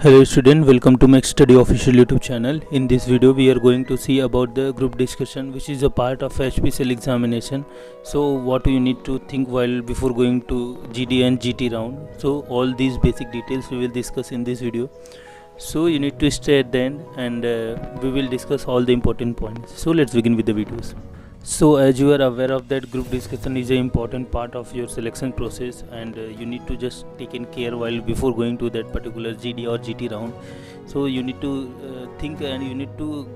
Hello student, welcome to Max Study official YouTube channel. In this video we are going to see about the group discussion, which is a part of HPCL examination. So what you need to think while before going to GD and GT round. So all these basic details we will discuss in this video. So you need to stay at the end and we will discuss all the important points. So let's begin with the videos. So as you are aware of that, group discussion is an important part of your selection process, and you need to just take in care while before going to that particular GD or GT round. So you need to think and you need to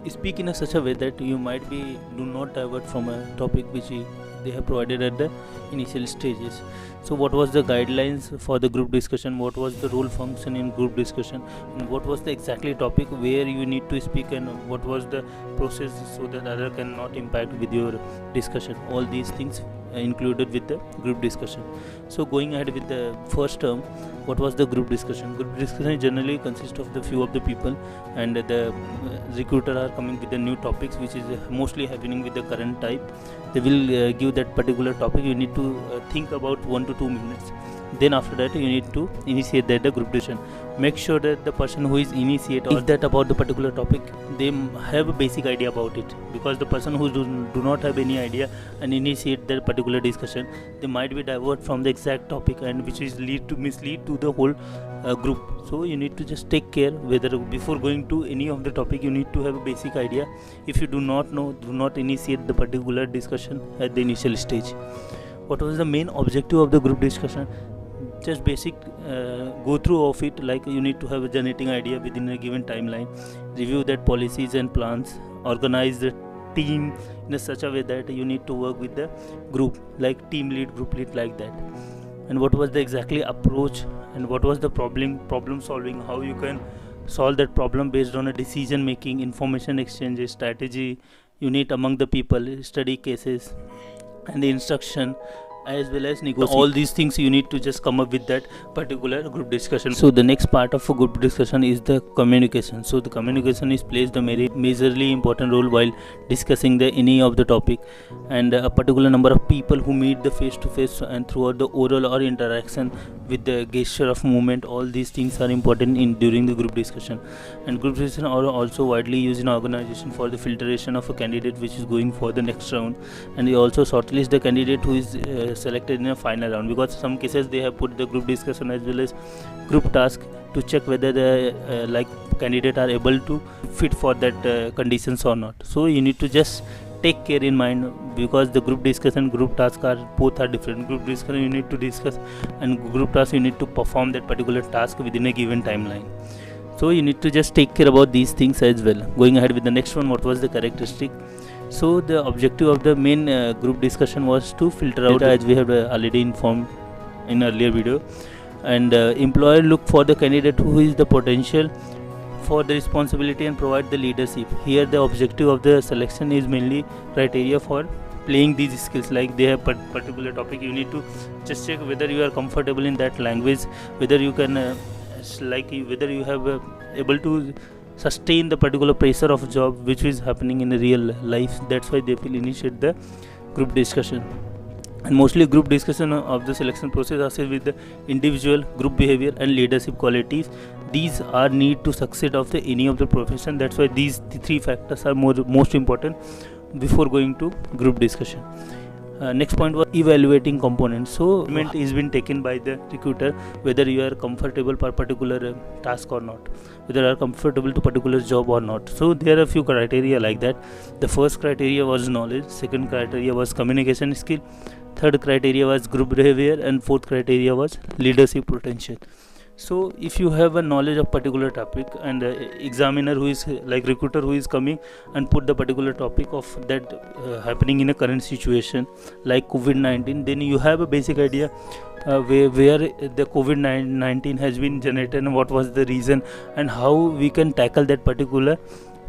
speak in such a way that you might be do not divert from a topic which they have provided at the initial stages. So what was the guidelines for the group discussion, what was the role function in group discussion, and what was the exactly topic where you need to speak, and what was the process so that other cannot impact with your discussion. All these things included with the group discussion. So going ahead with the first term, what was the group discussion? Group discussion generally consists of the few of the people, and the recruiter are coming with the new topics which is mostly happening with the current type. They will give that particular topic. You need to think about 1 to 2 minutes. Then after that you need to initiate that the group discussion. Make sure that the person who is initiate or that about the particular topic, they have a basic idea about it, because the person who do not have any idea and initiate that particular discussion, they might be divert from the exact topic, and which is mislead to the whole group. So you need to just take care whether before going to any of the topic you need to have a basic idea. If you do not know, do not initiate the particular discussion at the initial stage. What was the main objective of the group discussion? Just basic go through of it, like you need to have a generating idea within a given timeline, review that policies and plans, organize the team in such a way that you need to work with the group, like team lead, group lead, like that. And what was the exactly approach, and what was the problem solving, how you can solve that problem based on a decision making, information exchange, strategy you need among the people, study cases and the instruction, as well as negotiation. All these things you need to just come up with that particular group discussion. So the next part of a group discussion is the communication. So the communication is plays a majorly important role while discussing any of the topic, and a particular number of people who meet the face to face and throughout the oral or interaction with the gesture of movement. All these things are important in during the group discussion. And group discussion are also widely used in organization for the filtration of a candidate which is going for the next round, and they also shortlist the candidate who is selected in a final round, because some cases they have put the group discussion as well as group task to check whether the like candidate are able to fit for that conditions or not. So you need to just take care in mind, because the group discussion, group task are both are different. Group discussion you need to discuss, and group task you need to perform that particular task within a given timeline. So you need to just take care about these things as well. Going ahead with the next one, what was the characteristic? So the objective of the main group discussion was to filter out, as we have already informed in earlier video, and employer look for the candidate who is the potential for the responsibility and provide the leadership. Here the objective of the selection is mainly criteria for playing these skills, like they have particular topic. You need to just check whether you are comfortable in that language, whether you can whether you have able to sustain the particular pressure of job which is happening in the real life. That's why they will initiate the group discussion. And mostly group discussion of the selection process assess with the individual, group behavior and leadership qualities. These are need to succeed of any of the profession. That's why the three factors are most important before going to group discussion. Next point was evaluating components. So evaluation is been taken by the recruiter whether you are comfortable for particular task or not, whether you are comfortable to particular job or not. So there are a few criteria like that. The first criteria was knowledge, second criteria was communication skill, third criteria was group behavior, and fourth criteria was leadership potential. So if you have a knowledge of particular topic, and examiner who is like recruiter who is coming and put the particular topic of that happening in a current situation like COVID-19, then you have a basic idea where the COVID-19 has been generated and what was the reason, and how we can tackle that particular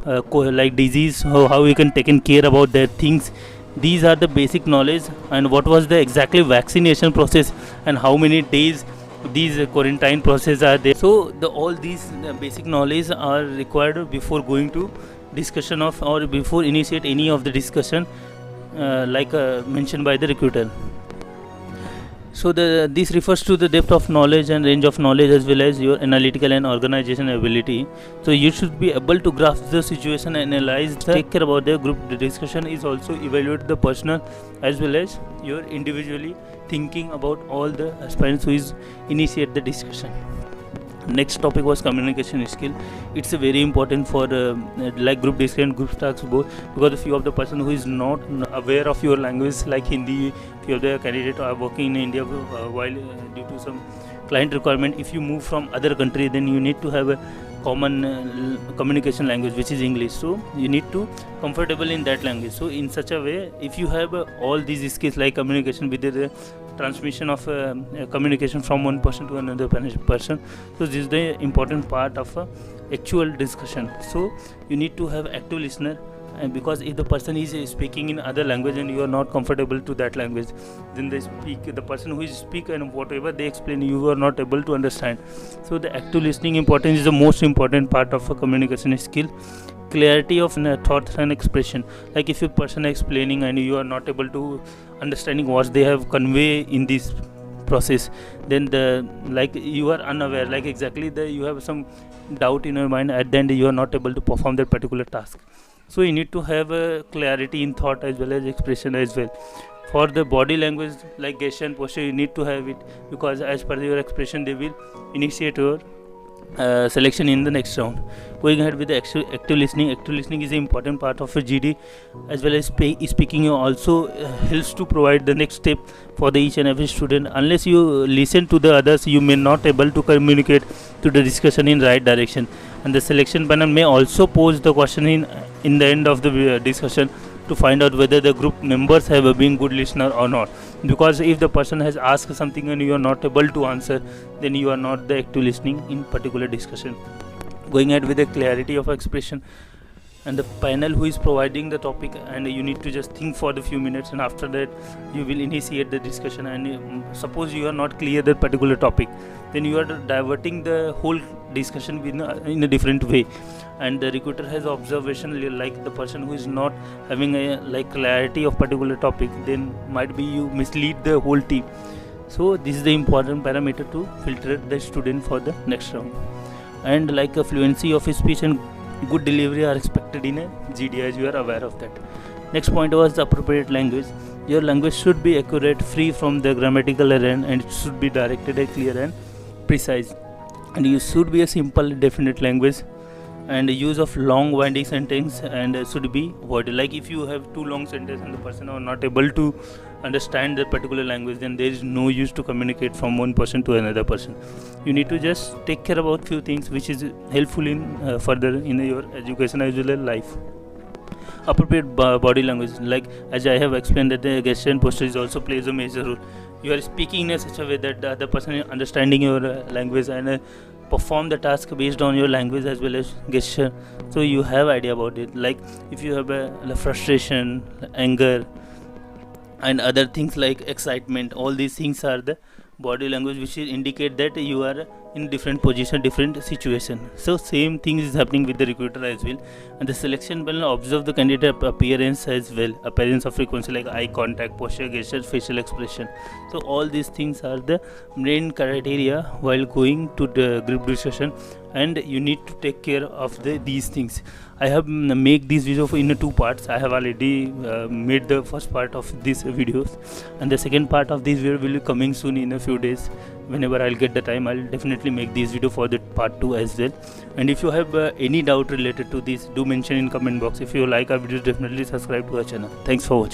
like disease, how we can take care about that things. These are the basic knowledge, and what was the exactly vaccination process and how many days these quarantine process are there. So all these basic knowledge are required before going to discussion of, or before initiate any of the discussion like mentioned by the recruiter. So this refers to the depth of knowledge and range of knowledge as well as your analytical and organization ability. So you should be able to grasp the situation, analyze, take care about the group discussion is also evaluate the personal as well as your individually thinking about all the aspirants who is initiate the discussion. Next topic was communication skill. It's a very important for like group discussion, group talks both, because a few of the person who is not aware of your language like Hindi, few of the candidates are working in India while due to some client requirement, if you move from other country, then you need to have a common communication language which is English, so you need to comfortable in that language. So in such a way, if you have all these skills like communication with the transmission of communication from one person to another person, so this is the important part of actual discussion. So you need to have active listener, and because if the person is speaking in other language and you are not comfortable to that language, then the person who is speak and whatever they explain you are not able to understand. So the active listening importance is the most important part of a communication skill. Clarity of thoughts and expression, like if a person is explaining and you are not able to understanding what they have convey in this process, then like you are unaware, like exactly you have some doubt in your mind, at the end you are not able to perform that particular task. So you need to have a clarity in thought as well as expression as well. For the body language like gesture and posture, you need to have it, because as per your expression they will initiate your selection in the next round. Going ahead with the active listening. Active listening is an important part of a GD, as well as speaking also helps to provide the next step for the each and every student. Unless you listen to the others, you may not able to communicate to the discussion in right direction. And the selection panel may also pose the question in the end of the discussion to find out whether the group members have been good listener or not, because if the person has asked something and you are not able to answer, then you are not the active listening in particular discussion. Going ahead with the clarity of expression, and the panel who is providing the topic, and you need to just think for the few minutes, and after that you will initiate the discussion. And suppose you are not clear that particular topic, then you are diverting the whole discussion in a different way, and the recruiter has observation like the person who is not having a like clarity of particular topic, then might be you mislead the whole team. So this is the important parameter to filter the student for the next round. And like a fluency of speech and good delivery are expected in a GD, as you are aware of that. Next point was the appropriate language. Your language should be accurate, free from the grammatical error, and it should be directed and clear and precise. And you should be a simple definite language, and the use of long winding sentence and should be avoided. Like if you have too long sentence and the person are not able to understand that particular language, then there is no use to communicate from one person to another person. You need to just take care about few things which is helpful in further in your education as well as life. Appropriate body language, like as I have explained that the gesture and posture is also plays a major role. You are speaking in such a way that the other person is understanding your language and perform the task based on your language as well as gesture, so you have idea about it. Like if you have a frustration, anger and other things like excitement, all these things are the body language which indicate that you are in different position, different situation. So same thing is happening with the recruiter as well. And the selection panel observe the candidate appearance as well, appearance of frequency like eye contact, posture, gesture, facial expression. So all these things are the main criteria while going to the group discussion, and you need to take care of these things. I have made this video in two parts. I have already made the first part of these videos, and the second part of this video will be coming soon in a few days. Whenever I'll get the time, I'll definitely make this video for the part 2 as well. And if you have any doubt related to this, do mention in comment box. If you like our videos, definitely subscribe to our channel. Thanks for watching.